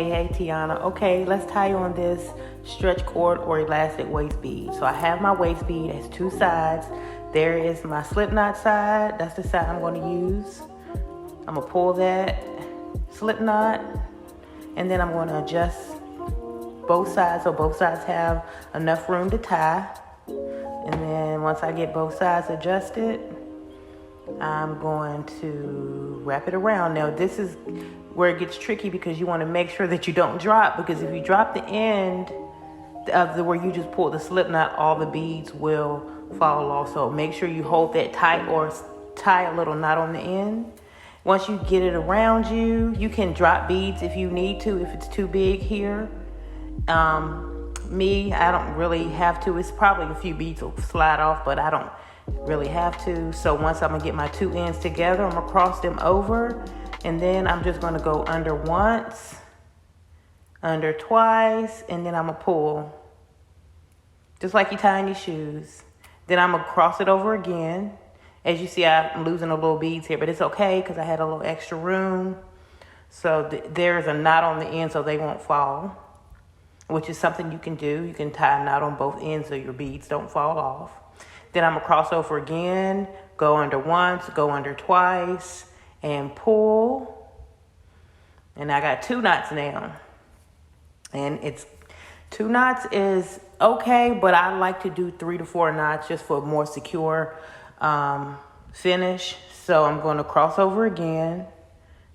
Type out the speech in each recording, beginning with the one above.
Hey Tiana. Okay, let's tie on this stretch cord or elastic waist bead. So I have my waist bead, it has two sides. There is my slip knot side, that's the side I'm going to use. I'm going to pull that slip knot, and then I'm going to adjust both sides so both sides have enough room to tie. And then once I get both sides adjusted, I'm going to wrap it around. Now this is where it gets tricky because you want to make sure that you don't drop, because if you drop the end of the where you just pull the slip knot, all the beads will fall off. So make sure you hold that tight or tie a little knot on the end. Once you get it around you, you can drop beads if you need to, if it's too big here. I don't really have to. It's probably a few beads will slide off, but I don't really have to. So once I'm gonna get my two ends together, I'm gonna cross them over, and then I'm just gonna go under once, under twice, and then I'm gonna pull, just like you tie in your shoes. Then I'm gonna cross it over again. As you see, I'm losing a little beads here, but it's okay because I had a little extra room. So there's a knot on the end so they won't fall, which is something you can do. You can tie a knot on both ends so your beads don't fall off. Then I'm gonna cross over again, go under once, go under twice, and pull. And I got two knots now. And it's 2 knots is okay, but I like to do 3 to 4 knots just for a more secure finish. So I'm gonna cross over again.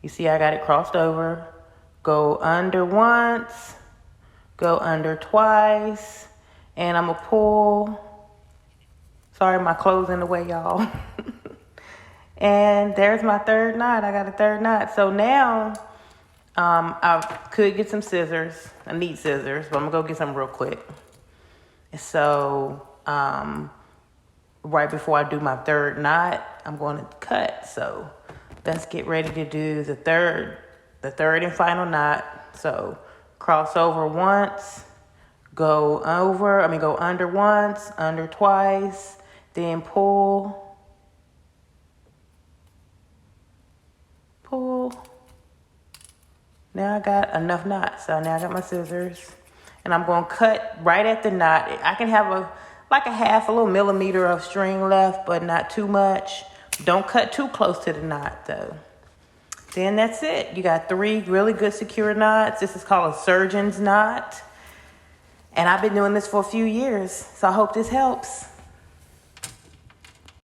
You see I got it crossed over. Go under once, go under twice, and I'm gonna pull. Sorry, my clothes in the way, y'all. And there's my third knot. I got a third knot. So now I could get some scissors. I need scissors, but I'm gonna go get some real quick. So right before I do my third knot, I'm going to cut. So let's get ready to do the third and final knot. So cross over once, go under once, under twice, then pull. Now I got enough knots. So now I got my scissors, and I'm going to cut right at the knot. I can have a little millimeter of string left, but not too much. Don't cut too close to the knot though. Then that's it. You got 3 really good secure knots. This is called a surgeon's knot. And I've been doing this for a few years, so I hope this helps.